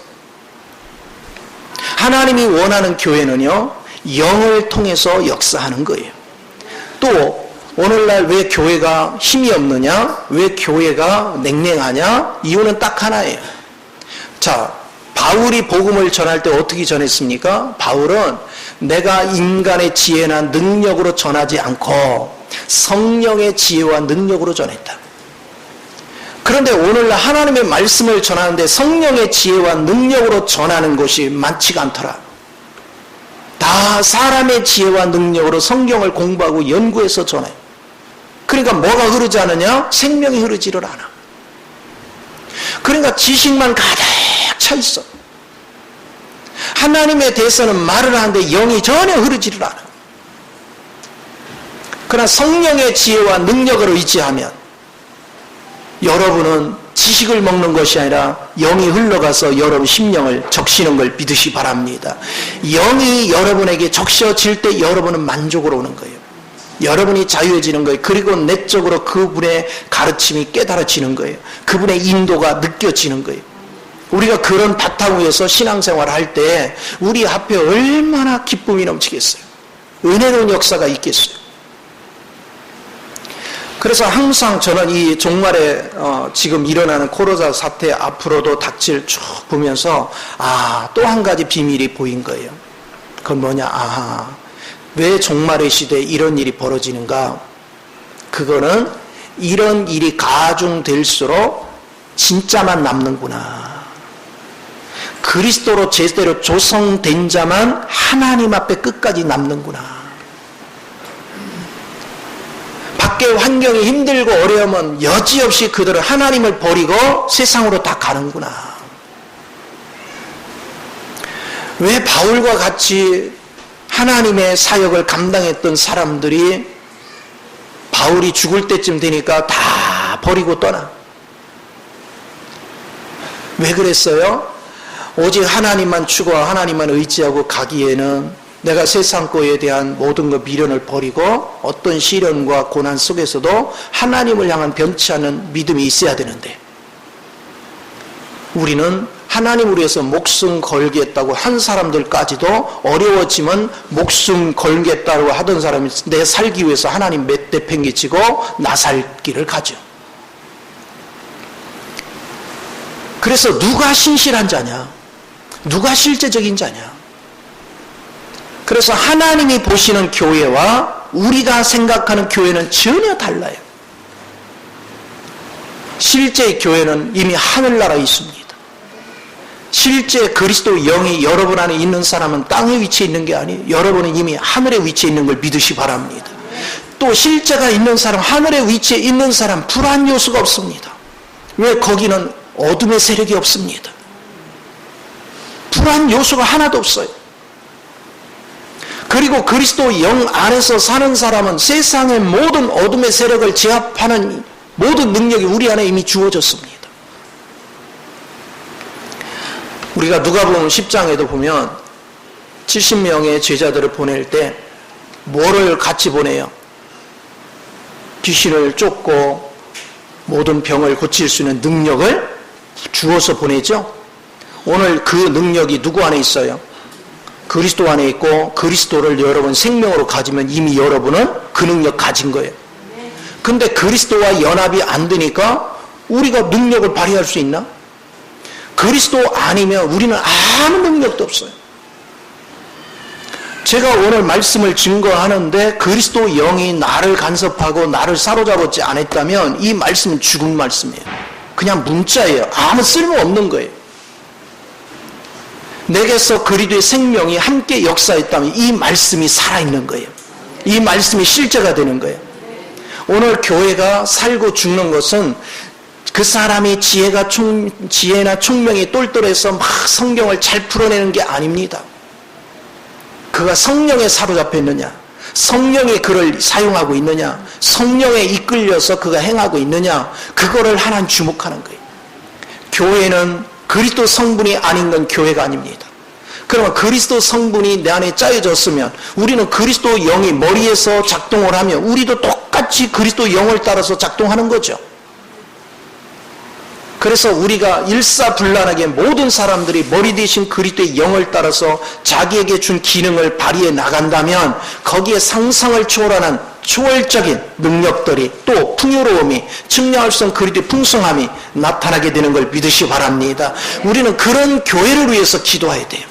하나님이 원하는 교회는요, 영을 통해서 역사하는 거예요. 또 오늘날 왜 교회가 힘이 없느냐? 왜 교회가 냉랭하냐? 이유는 딱 하나예요. 자, 바울이 복음을 전할 때 어떻게 전했습니까? 바울은 내가 인간의 지혜나 능력으로 전하지 않고 성령의 지혜와 능력으로 전했다. 그런데 오늘날 하나님의 말씀을 전하는데 성령의 지혜와 능력으로 전하는 것이 많지가 않더라. 다 사람의 지혜와 능력으로 성경을 공부하고 연구해서 전해요. 그러니까 뭐가 흐르지 않느냐? 생명이 흐르지를 않아. 그러니까 지식만 가득 차 있어. 하나님에 대해서는 말을 하는데 영이 전혀 흐르지를 않아. 그러나 성령의 지혜와 능력을 의지하면 여러분은 지식을 먹는 것이 아니라 영이 흘러가서 여러분 심령을 적시는 걸 믿으시 바랍니다. 영이 여러분에게 적셔질 때 여러분은 만족으로 오는 거예요. 여러분이 자유해지는 거예요. 그리고 내적으로 그분의 가르침이 깨달아지는 거예요. 그분의 인도가 느껴지는 거예요. 우리가 그런 바탕 위에서 신앙생활을 할 때 우리 앞에 얼마나 기쁨이 넘치겠어요. 은혜로운 역사가 있겠어요. 그래서 항상 저는 이 종말에 지금 일어나는 코로나 사태 앞으로도 닥칠 쭉 보면서 또 한 가지 비밀이 보인 거예요. 그건 뭐냐? 왜 종말의 시대에 이런 일이 벌어지는가? 그거는 이런 일이 가중될수록 진짜만 남는구나. 그리스도로 제대로 조성된 자만 하나님 앞에 끝까지 남는구나. 밖에 환경이 힘들고 어려우면 여지없이 그들은 하나님을 버리고 세상으로 다 가는구나. 왜 바울과 같이 하나님의 사역을 감당했던 사람들이 바울이 죽을 때쯤 되니까 다 버리고 떠나? 왜 그랬어요? 오직 하나님만 추구하고 하나님만 의지하고 가기에는 내가 세상 거에 대한 모든 것 미련을 버리고 어떤 시련과 고난 속에서도 하나님을 향한 변치 않는 믿음이 있어야 되는데 우리는 하나님을 위해서 목숨 걸겠다고 한 사람들까지도 어려워지면 목숨 걸겠다고 하던 사람이 내 살기 위해서 하나님 몇 대 팽개치고 나 살 길을 가죠. 그래서 누가 신실한 자냐? 누가 실제적인 자냐? 그래서 하나님이 보시는 교회와 우리가 생각하는 교회는 전혀 달라요. 실제 교회는 이미 하늘나라에 있습니다. 실제 그리스도 영이 여러분 안에 있는 사람은 땅에 위치해 있는 게 아니에요. 여러분은 이미 하늘에 위치해 있는 걸 믿으시 바랍니다. 또 실제가 있는 사람, 하늘에 위치해 있는 사람 불안 요소가 없습니다. 왜? 거기는 어둠의 세력이 없습니다. 불안 요소가 하나도 없어요. 그리고 그리스도 영 안에서 사는 사람은 세상의 모든 어둠의 세력을 제압하는 모든 능력이 우리 안에 이미 주어졌습니다. 우리가 누가복음 10장에도 보면 70명의 제자들을 보낼 때 뭐를 같이 보내요? 귀신을 쫓고 모든 병을 고칠 수 있는 능력을 주어서 보내죠. 오늘 그 능력이 누구 안에 있어요? 그리스도 안에 있고, 그리스도를 여러분 생명으로 가지면 이미 여러분은 그 능력 가진 거예요. 근데 그리스도와 연합이 안 되니까 우리가 능력을 발휘할 수 있나? 그리스도 아니면 우리는 아무 능력도 없어요. 제가 오늘 말씀을 증거하는데 그리스도 영이 나를 간섭하고 나를 사로잡았지 않았다면 이 말씀은 죽은 말씀이에요. 그냥 문자예요. 아무 쓸모없는 거예요. 내게서 그리스도의 생명이 함께 역사했다면 이 말씀이 살아있는 거예요. 이 말씀이 실제가 되는 거예요. 오늘 교회가 살고 죽는 것은 그 사람이 지혜나 총명이 똘똘해서 막 성경을 잘 풀어내는 게 아닙니다. 그가 성령에 사로잡혀 있느냐, 성령이 그를 사용하고 있느냐, 성령에 이끌려서 그가 행하고 있느냐, 그거를 하나님 주목하는 거예요. 교회는 그리스도 성분이 아닌 건 교회가 아닙니다. 그러면 그리스도 성분이 내 안에 짜여졌으면 우리는 그리스도 영이 머리에서 작동을 하면 우리도 똑같이 그리스도 영을 따라서 작동하는 거죠. 그래서 우리가 일사불란하게 모든 사람들이 머리 대신 그리스도의 영을 따라서 자기에게 준 기능을 발휘해 나간다면 거기에 상상을 초월하는 초월적인 능력들이 또 풍요로움이 측량할 수 없는 그리스도의 풍성함이 나타나게 되는 걸 믿으시 바랍니다. 우리는 그런 교회를 위해서 기도해야 돼요.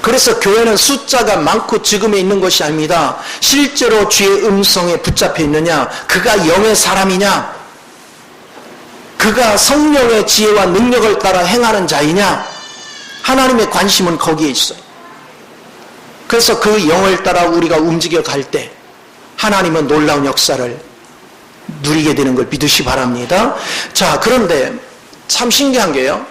그래서 교회는 숫자가 많고 적음에 있는 것이 아닙니다. 실제로 주의 음성에 붙잡혀 있느냐, 그가 영의 사람이냐, 그가 성령의 지혜와 능력을 따라 행하는 자이냐, 하나님의 관심은 거기에 있어요. 그래서 그 영을 따라 우리가 움직여 갈 때 하나님은 놀라운 역사를 누리게 되는 걸 믿으시 바랍니다. 자, 그런데 참 신기한 게요,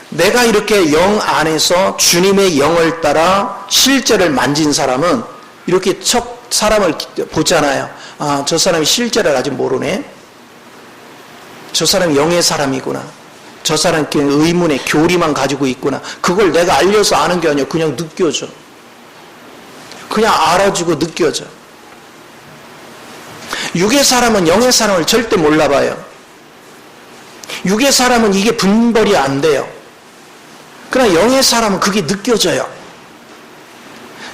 내가 이렇게 영 안에서 주님의 영을 따라 실제를 만진 사람은 이렇게 첫 사람을 보잖아요. 아, 저 사람이 실제를 아직 모르네. 저 사람이 영의 사람이구나. 저 사람은 의문의 교리만 가지고 있구나. 그걸 내가 알려서 아는 게 아니라 그냥 느껴져. 그냥 알아주고 느껴져. 육의 사람은 영의 사람을 절대 몰라봐요. 육의 사람은 이게 분별이 안 돼요. 그러나 영의 사람은 그게 느껴져요.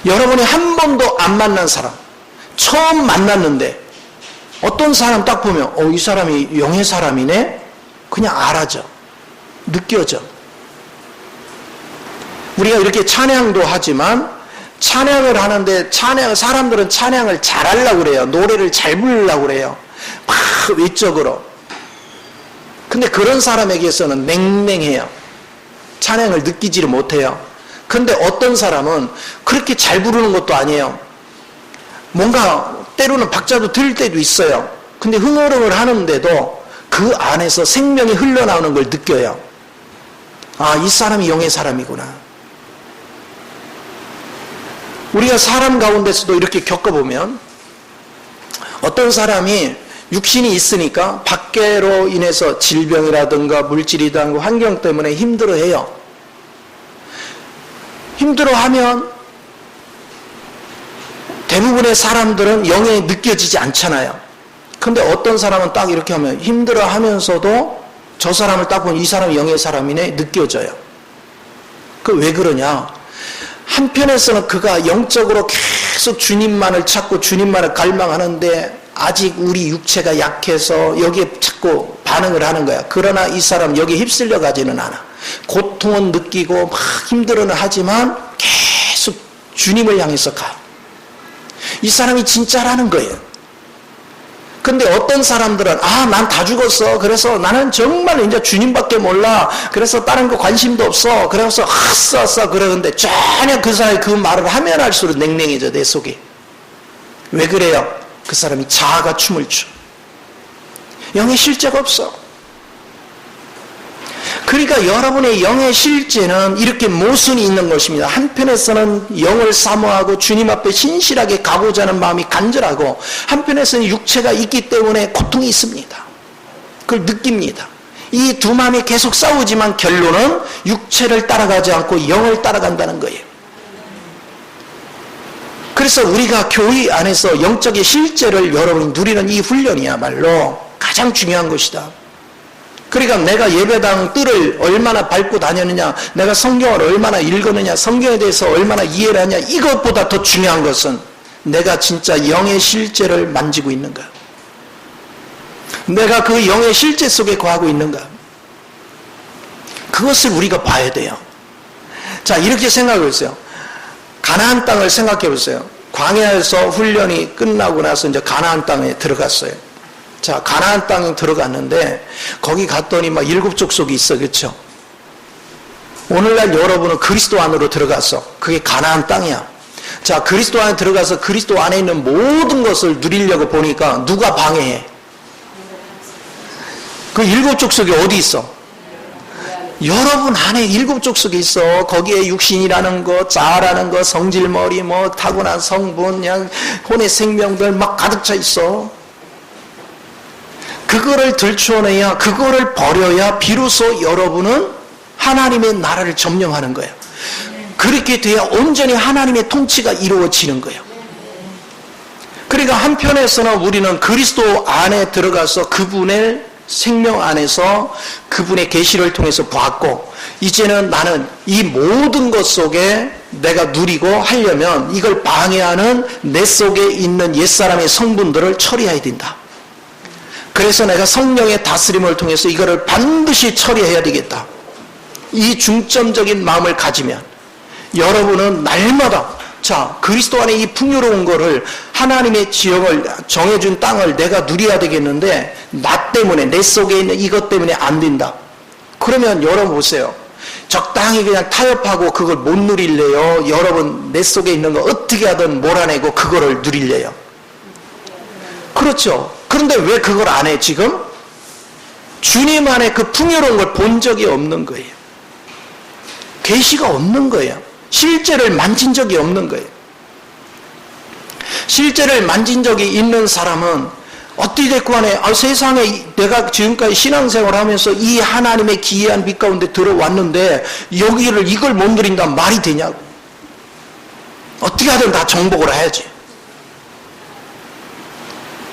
여러분이 한 번도 안 만난 사람, 처음 만났는데 어떤 사람 딱 보면 이 사람이 영의 사람이네? 그냥 알아져. 느껴져. 우리가 이렇게 찬양도 하지만 찬양을 하는데 사람들은 찬양을 잘하려고 그래요. 노래를 잘 부르려고 그래요. 막 외적으로. 근데 그런 사람에게서는 냉랭해요. 찬양을 느끼지를 못해요. 근데 어떤 사람은 그렇게 잘 부르는 것도 아니에요. 뭔가 때로는 박자도 틀릴 때도 있어요. 근데 흥얼흥얼 하는데도 그 안에서 생명이 흘러나오는 걸 느껴요. 아, 이 사람이 영의 사람이구나. 우리가 사람 가운데서도 이렇게 겪어보면 어떤 사람이 육신이 있으니까 밖으로 인해서 질병이라든가 물질이라든가 환경 때문에 힘들어해요. 힘들어하면 대부분의 사람들은 영에 느껴지지 않잖아요. 근데 어떤 사람은 딱 이렇게 하면 힘들어하면서도 저 사람을 딱 보면 이 사람이 영의 사람이네 느껴져요. 그 왜 그러냐? 한편에서는 그가 영적으로 계속 주님만을 찾고 주님만을 갈망하는데 아직 우리 육체가 약해서 여기에 자꾸 반응을 하는 거야. 그러나 이 사람 여기에 휩쓸려 가지는 않아. 고통은 느끼고 막 힘들어는 하지만 계속 주님을 향해서 가. 이 사람이 진짜라는 거예요. 근데 어떤 사람들은 난 다 죽었어. 그래서 나는 정말 이제 주님밖에 몰라. 그래서 다른 거 관심도 없어. 그래서 아싸 그러는데 전혀 그 사람이 그 말을 하면 할수록 냉랭해져 내 속에. 왜 그래요? 그 사람이 자아가 춤을 춰. 영의 실제가 없어. 그러니까 여러분의 영의 실제는 이렇게 모순이 있는 것입니다. 한편에서는 영을 사모하고 주님 앞에 신실하게 가고자 하는 마음이 간절하고, 한편에서는 육체가 있기 때문에 고통이 있습니다. 그걸 느낍니다. 이 두 마음이 계속 싸우지만 결론은 육체를 따라가지 않고 영을 따라간다는 거예요. 그래서 우리가 교회 안에서 영적인 실제를 여러분이 누리는 이 훈련이야말로 가장 중요한 것이다. 그러니까 내가 예배당 뜰을 얼마나 밟고 다녔느냐, 내가 성경을 얼마나 읽었느냐, 성경에 대해서 얼마나 이해를 하냐, 이것보다 더 중요한 것은 내가 진짜 영의 실제를 만지고 있는가, 내가 그 영의 실제 속에 거하고 있는가, 그것을 우리가 봐야 돼요. 자, 이렇게 생각해 보세요. 가나안 땅을 생각해 보세요. 광야에서 훈련이 끝나고 나서 이제 가나안 땅에 들어갔어요. 자, 가나안 땅에 들어갔는데 거기 갔더니 막 7 족속이 있어, 그렇죠? 오늘날 여러분은 그리스도 안으로 들어가서 그게 가나안 땅이야. 자, 그리스도 안에 들어가서 그리스도 안에 있는 모든 것을 누리려고 보니까 누가 방해해? 그 7 족속이 어디 있어? 여러분 안에 7 족속이 있어. 거기에 육신이라는 거, 자아라는 거, 성질머리, 뭐 타고난 성분, 그냥 혼의 생명들 막 가득 차 있어. 그거를 들추어내야, 그거를 버려야 비로소 여러분은 하나님의 나라를 점령하는 거예요. 그렇게 돼야 온전히 하나님의 통치가 이루어지는 거예요. 그러니까 한편에서는 우리는 그리스도 안에 들어가서 그분의 생명 안에서 그분의 계시를 통해서 보았고, 이제는 나는 이 모든 것 속에 내가 누리고 하려면 이걸 방해하는 내 속에 있는 옛사람의 성분들을 처리해야 된다. 그래서 내가 성령의 다스림을 통해서 이거를 반드시 처리해야 되겠다. 이 중점적인 마음을 가지면 여러분은 날마다, 자, 그리스도 안에 이 풍요로운 거를, 하나님의 지형을 정해준 땅을 내가 누려야 되겠는데 나 때문에, 내 속에 있는 이것 때문에 안 된다. 그러면 여러분 보세요. 적당히 그냥 타협하고 그걸 못 누릴래요? 여러분 내 속에 있는 거 어떻게 하든 몰아내고 그거를 누릴래요? 그렇죠. 그런데 왜 그걸 안 해 지금? 주님 안에 그 풍요로운 걸 본 적이 없는 거예요. 계시가 없는 거예요. 실제를 만진 적이 없는 거예요. 실제를 만진 적이 있는 사람은 어떻게 됐고 간에 세상에 내가 지금까지 신앙생활을 하면서 이 하나님의 기이한 빛 가운데 들어왔는데 여기를 이걸 못 누린다면 말이 되냐고. 어떻게 하든 다 정복을 해야지.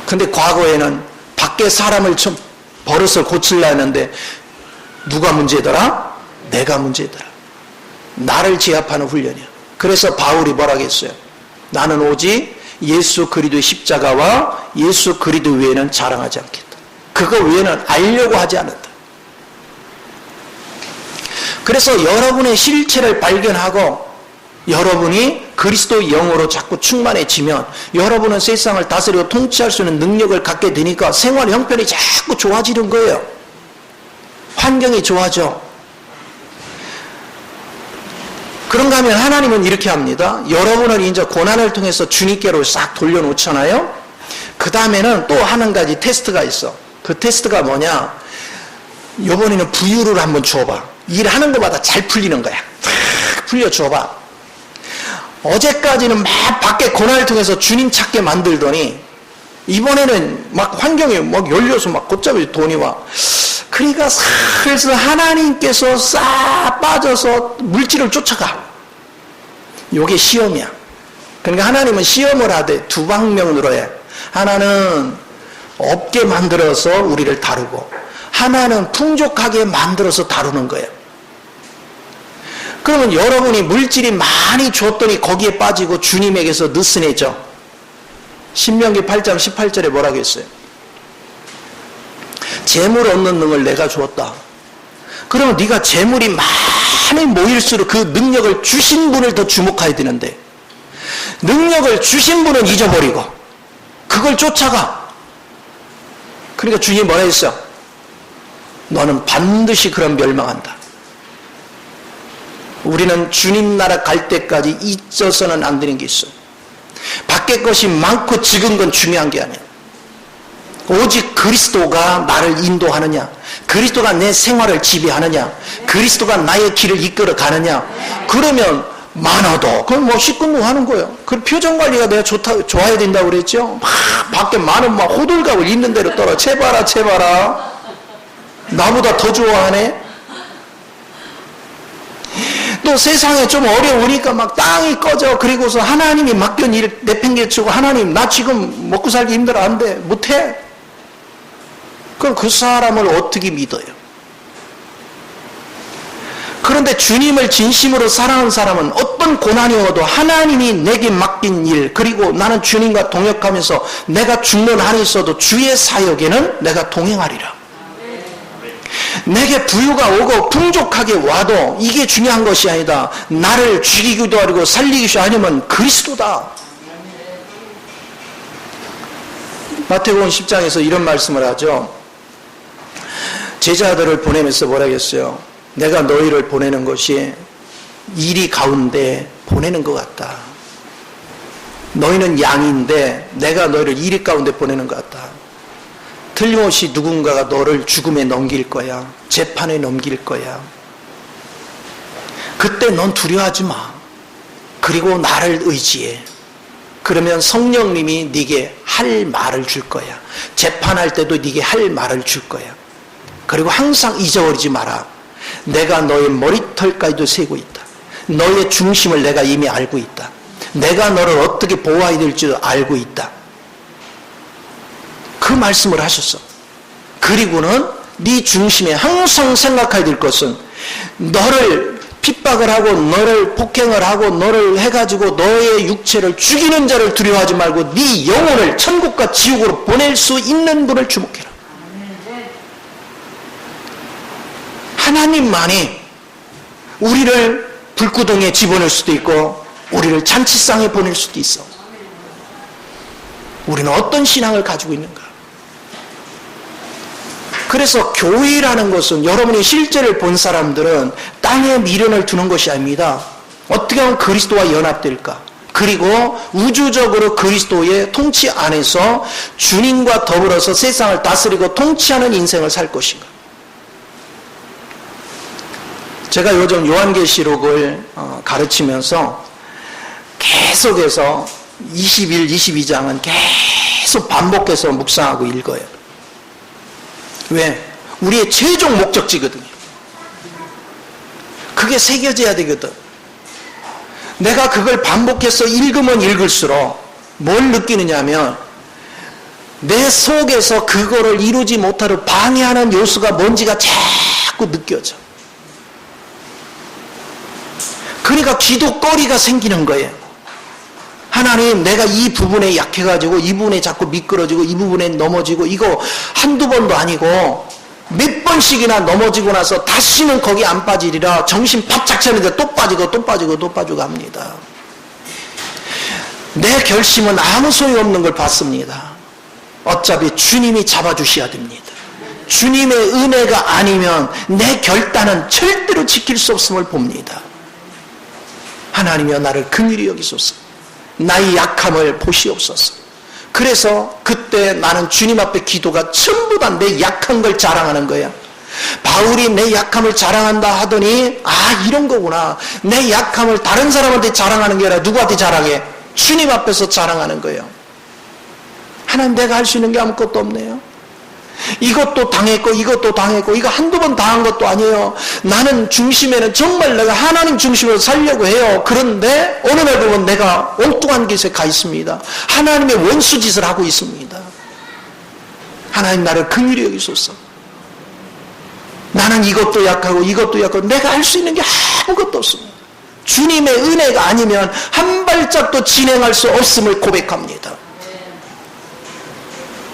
근데 과거에는 밖에 사람을 버릇을 고치려 했는데 누가 문제더라? 내가 문제더라. 나를 제압하는 훈련이야. 그래서 바울이 뭐라고 했어요? 나는 오직 예수 그리스도의 십자가와 예수 그리스도 외에는 자랑하지 않겠다. 그거 외에는 알려고 하지 않았다. 그래서 여러분의 실체를 발견하고 여러분이 그리스도 영으로 자꾸 충만해지면 여러분은 세상을 다스리고 통치할 수 있는 능력을 갖게 되니까 생활 형편이 자꾸 좋아지는 거예요. 환경이 좋아져. 그런가 하면 하나님은 이렇게 합니다. 여러분을 이제 고난을 통해서 주님께로 싹 돌려놓잖아요. 그 다음에는 또 한 가지 테스트가 있어. 그 테스트가 뭐냐? 이번에는 부유를 한번 줘봐. 일하는 것마다 잘 풀리는 거야. 풀려줘봐. 어제까지는 막 밖에 고난을 통해서 주님 찾게 만들더니 이번에는 막 환경이 막 열려서 막 곧잡이 돈이 와. 그러니까 슬슬 하나님께서 싹 빠져서 물질을 쫓아가. 요게 시험이야. 그러니까 하나님은 시험을 하되 두 방면으로 해. 하나는 없게 만들어서 우리를 다루고 하나는 풍족하게 만들어서 다루는 거예요. 그러면 여러분이 물질이 많이 줬더니 거기에 빠지고 주님에게서 느슨해져. 신명기 8장 18절에 뭐라고 했어요? 재물 얻는 능을 내가 주었다. 그러면 네가 재물이 많이 모일수록 그 능력을 주신 분을 더 주목해야 되는데 능력을 주신 분은 잊어버리고 그걸 쫓아가. 그러니까 주님이 뭐라 했어? 너는 반드시 그런 멸망한다. 우리는 주님 나라 갈 때까지 잊어서는 안 되는 게 있어. 밖에 것이 많고 적은 건 중요한 게 아니야. 오직 그리스도가 나를 인도하느냐, 그리스도가 내 생활을 지배하느냐, 그리스도가 나의 길을 이끌어 가느냐, 그러면 많아도 그건 뭐 시큰둥 하는 거예요. 그 표정 관리가 내가 좋아야 된다고 그랬죠. 막 밖에 많은 막 호들갑을 있는 대로 떨어. 채봐라 채봐라, 나보다 더 좋아하네. 또 세상에 좀 어려우니까 막 땅이 꺼져. 그리고서 하나님이 맡긴 일 내팽개치고, 하나님 나 지금 먹고 살기 힘들어, 안 돼, 못해. 그럼 그 사람을 어떻게 믿어요? 그런데 주님을 진심으로 사랑하는 사람은 어떤 고난이 오도 하나님이 내게 맡긴 일, 그리고 나는 주님과 동역하면서 내가 죽는 한이 있어도 주의 사역에는 내가 동행하리라. 내게 부유가 오고 풍족하게 와도 이게 중요한 것이 아니다. 나를 죽이기도 하고 살리기도 하려면 그리스도다. 마태복음 10장에서 이런 말씀을 하죠. 제자들을 보내면서 뭐라 했어요? 내가 너희를 보내는 것이 이리 가운데 보내는 것 같다. 너희는 양인데 내가 너희를 이리 가운데 보내는 것 같다. 틀림없이 누군가가 너를 죽음에 넘길 거야. 재판에 넘길 거야. 그때 넌 두려워하지 마. 그리고 나를 의지해. 그러면 성령님이 네게 할 말을 줄 거야. 재판할 때도 네게 할 말을 줄 거야. 그리고 항상 잊어버리지 마라. 내가 너의 머리털까지도 세고 있다. 너의 중심을 내가 이미 알고 있다. 내가 너를 어떻게 보호해야 될지도 알고 있다. 그 말씀을 하셨어. 그리고는 네 중심에 항상 생각해야 될 것은, 너를 핍박을 하고 너를 폭행을 하고 너를 해가지고 너의 육체를 죽이는 자를 두려워하지 말고 네 영혼을 천국과 지옥으로 보낼 수 있는 분을 주목해라. 하나님만이 우리를 불구덩이에 집어넣을 수도 있고 우리를 잔치상에 보낼 수도 있어. 우리는 어떤 신앙을 가지고 있는가? 그래서 교회라는 것은, 여러분이 실제를 본 사람들은 땅에 미련을 두는 것이 아닙니다. 어떻게 하면 그리스도와 연합될까? 그리고 우주적으로 그리스도의 통치 안에서 주님과 더불어서 세상을 다스리고 통치하는 인생을 살 것인가? 제가 요즘 요한계시록을 가르치면서 계속해서 21, 22장은 계속 반복해서 묵상하고 읽어요. 왜? 우리의 최종 목적지거든요. 그게 새겨져야 되거든. 내가 그걸 반복해서 읽으면 읽을수록 뭘 느끼느냐면, 내 속에서 그거를 이루지 못하도록 방해하는 요소가 뭔지가 자꾸 느껴져. 그러니까 기도거리가 생기는 거예요. 하나님, 내가 이 부분에 약해가지고 이 부분에 자꾸 미끄러지고 이 부분에 넘어지고, 이거 한두 번도 아니고 몇 번씩이나 넘어지고 나서 다시는 거기 안 빠지리라 정신 바짝 차리는데 또 빠지고 또 빠지고 또 빠지고 합니다. 내 결심은 아무 소용없는 걸 봤습니다. 어차피 주님이 잡아주셔야 됩니다. 주님의 은혜가 아니면 내 결단은 절대로 지킬 수 없음을 봅니다. 하나님이여 나를 긍휼히 여기소서. 나의 약함을 보시옵소서. 그래서 그때 나는 주님 앞에 기도가 전부 다 내 약한 걸 자랑하는 거야. 바울이 내 약함을 자랑한다 하더니, 아, 이런 거구나. 내 약함을 다른 사람한테 자랑하는 게 아니라 누구한테 자랑해? 주님 앞에서 자랑하는 거예요. 하나님, 내가 할 수 있는 게 아무것도 없네요. 이것도 당했고 이것도 당했고, 이거 한두 번 당한 것도 아니에요. 나는 중심에는 정말 내가 하나님 중심으로 살려고 해요. 그런데 어느 날 보면 내가 엉뚱한 곳에 가 있습니다. 하나님의 원수짓을 하고 있습니다. 하나님, 나를 긍휼히 여기소서. 나는 이것도 약하고 이것도 약하고 내가 할 수 있는 게 아무것도 없습니다. 주님의 은혜가 아니면 한 발짝도 진행할 수 없음을 고백합니다.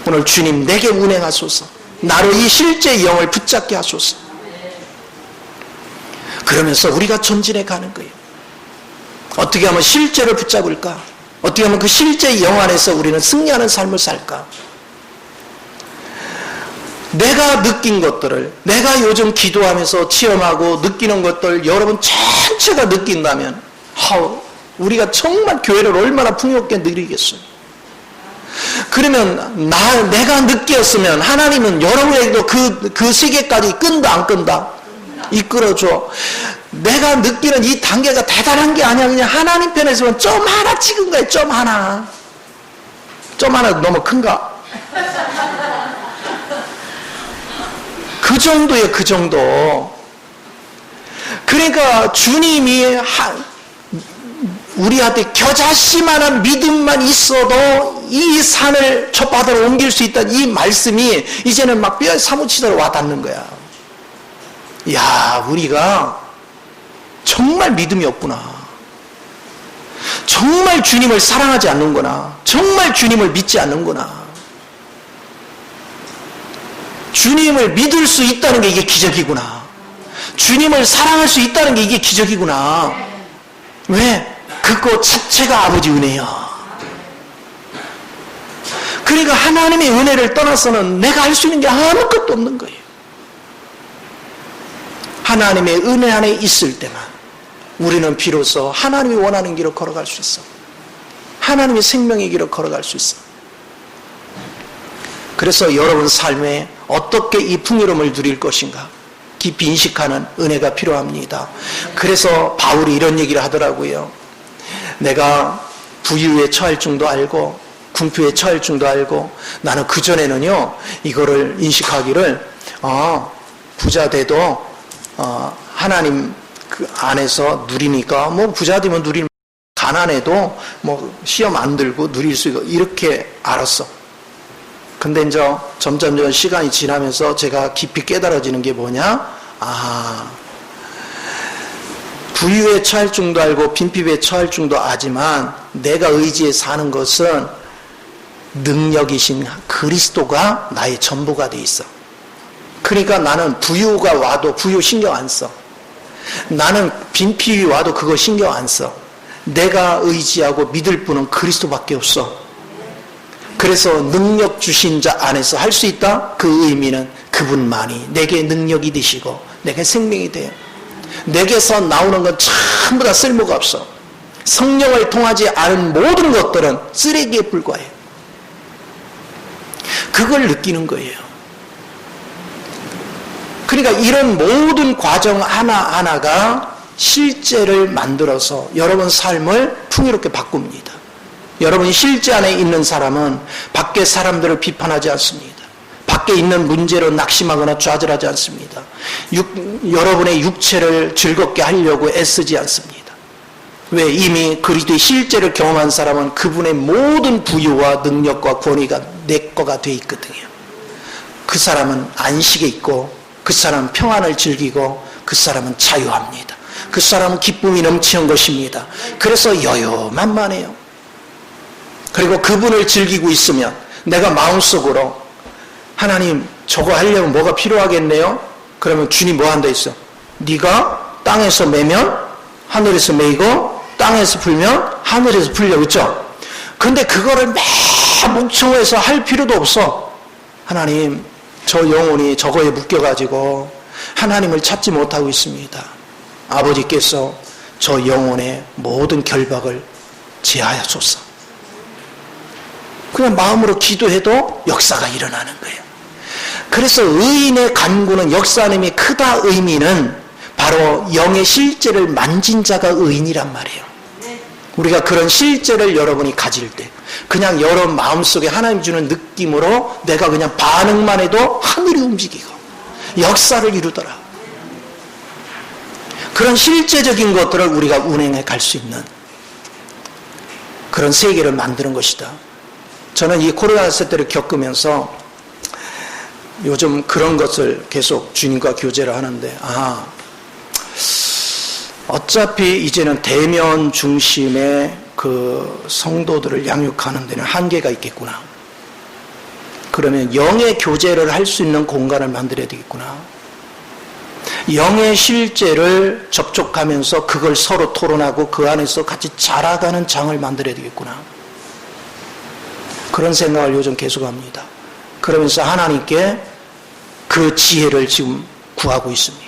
오늘 주님, 내게 운행하소서. 나로 이 실제의 영을 붙잡게 하소서. 그러면서 우리가 전진해 가는 거예요. 어떻게 하면 실제를 붙잡을까? 어떻게 하면 그 실제의 영 안에서 우리는 승리하는 삶을 살까? 내가 느낀 것들을, 내가 요즘 기도하면서 체험하고 느끼는 것들 여러분 전체가 느낀다면, 우리가 정말 교회를 얼마나 풍요롭게 누리겠어요. 그러면 내가 느꼈으면 하나님은 여러분에게도 그 세계까지 끈다 안 끈다? 이끌어줘. 내가 느끼는 이 단계가 대단한 게 아니야. 그냥 하나님 편에서는 점 하나 찍은 거야. 점 하나. 점 하나 너무 큰가? 그 정도예요. 그 정도. 그러니까 주님이 우리한테 겨자씨만한 믿음만 있어도 이 산을 저 바다로 옮길 수 있다는 이 말씀이 이제는 막 뼈에 사무치도록 와닿는 거야. 야, 우리가 정말 믿음이 없구나. 정말 주님을 사랑하지 않는구나. 정말 주님을 믿지 않는구나. 주님을 믿을 수 있다는 게 이게 기적이구나. 주님을 사랑할 수 있다는 게 이게 기적이구나. 왜? 그거 자체가 아버지 은혜야. 그러니까 하나님의 은혜를 떠나서는 내가 할 수 있는 게 아무것도 없는 거예요. 하나님의 은혜 안에 있을 때만 우리는 비로소 하나님이 원하는 길을 걸어갈 수 있어. 하나님의 생명의 길을 걸어갈 수 있어. 그래서 여러분 삶에 어떻게 이 풍요로움을 누릴 것인가 깊이 인식하는 은혜가 필요합니다. 그래서 바울이 이런 얘기를 하더라고요. 내가 부유에 처할 줄도 알고 궁핍에 처할 줄도 알고 나는 그전에는요 이거를 인식하기를 부자 돼도 하나님 그 안에서 누리니까 뭐 부자 되면 누리면 가난해도 뭐 시험 안 들고 누릴 수 있고 이렇게 알았어. 근데 이제 점점 시간이 지나면서 제가 깊이 깨달아지는 게 뭐냐? 부유에 처할 줄도 알고 빈핍에 처할 줄도 아지만 내가 의지에 사는 것은 능력이신 그리스도가 나의 전부가 돼 있어. 그러니까 나는 부유가 와도 부유 신경 안 써. 나는 빈핍이 와도 그거 신경 안 써. 내가 의지하고 믿을 분은 그리스도밖에 없어. 그래서 능력 주신 자 안에서 할 수 있다? 그 의미는 그분만이 내게 능력이 되시고 내게 생명이 돼요. 내게서 나오는 건 전부 다 쓸모가 없어. 성령을 통하지 않은 모든 것들은 쓰레기에 불과해요. 그걸 느끼는 거예요. 그러니까 이런 모든 과정 하나하나가 실제를 만들어서 여러분 삶을 풍요롭게 바꿉니다. 여러분이 실제 안에 있는 사람은 밖의 사람들을 비판하지 않습니다. 밖에 있는 문제로 낙심하거나 좌절하지 않습니다. 여러분의 육체를 즐겁게 하려고 애쓰지 않습니다. 왜? 이미 그리스도의 실제를 경험한 사람은 그분의 모든 부유와 능력과 권위가 내 거가 돼 있거든요. 그 사람은 안식에 있고 그 사람은 평안을 즐기고 그 사람은 자유합니다. 그 사람은 기쁨이 넘치는 것입니다. 그래서 여유만만해요. 그리고 그분을 즐기고 있으면 내가 마음속으로 하나님 저거 하려면 뭐가 필요하겠네요? 그러면 주님 뭐 한다 했어? 네가 땅에서 매면 하늘에서 매이고 땅에서 풀면 하늘에서 풀려. 그렇죠? 근데 그거를 매 목청해서 할 필요도 없어. 하나님 저 영혼이 저거에 묶여가지고 하나님을 찾지 못하고 있습니다. 아버지께서 저 영혼의 모든 결박을 제하여소서. 그냥 마음으로 기도해도 역사가 일어나는 거예요. 그래서 의인의 간구는 역사님이 크다 의미는 바로 영의 실제를 만진 자가 의인이란 말이에요. 우리가 그런 실제를 여러분이 가질 때 그냥 여러분 마음속에 하나님 주는 느낌으로 내가 그냥 반응만 해도 하늘이 움직이고 역사를 이루더라. 그런 실제적인 것들을 우리가 운행해 갈 수 있는 그런 세계를 만드는 것이다. 저는 이 코로나 세대를 겪으면서 요즘 그런 것을 계속 주님과 교제를 하는데 어차피 이제는 대면 중심의 그 성도들을 양육하는 데는 한계가 있겠구나. 그러면 영의 교제를 할 수 있는 공간을 만들어야 되겠구나. 영의 실제를 접촉하면서 그걸 서로 토론하고 그 안에서 같이 자라가는 장을 만들어야 되겠구나. 그런 생각을 요즘 계속합니다. 그러면서 하나님께 그 지혜를 지금 구하고 있습니다.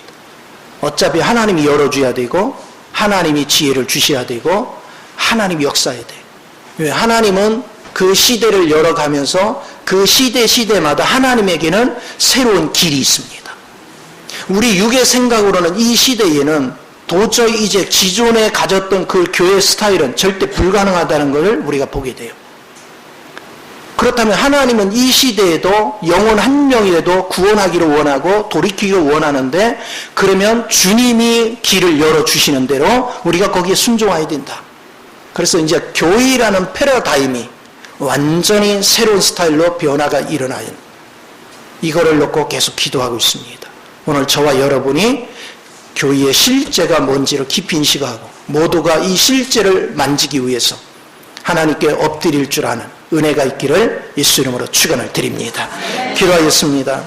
어차피 하나님이 열어줘야 되고 하나님이 지혜를 주셔야 되고 하나님이 역사해야 돼. 왜? 하나님은 그 시대를 열어가면서 그 시대마다 하나님에게는 새로운 길이 있습니다. 우리 육의 생각으로는 이 시대에는 도저히 이제 기존에 가졌던 그 교회 스타일은 절대 불가능하다는 것을 우리가 보게 돼요. 그렇다면 하나님은 이 시대에도 영혼 한 명이라도 구원하기를 원하고 돌이키기를 원하는데, 그러면 주님이 길을 열어주시는 대로 우리가 거기에 순종해야 된다. 그래서 이제 교회라는 패러다임이 완전히 새로운 스타일로 변화가 일어나요. 이거를 놓고 계속 기도하고 있습니다. 오늘 저와 여러분이 교회의 실제가 뭔지를 깊이 인식하고 모두가 이 실제를 만지기 위해서 하나님께 엎드릴 줄 아는 은혜가 있기를 예수 이름으로 축원을 드립니다. 기도하겠습니다.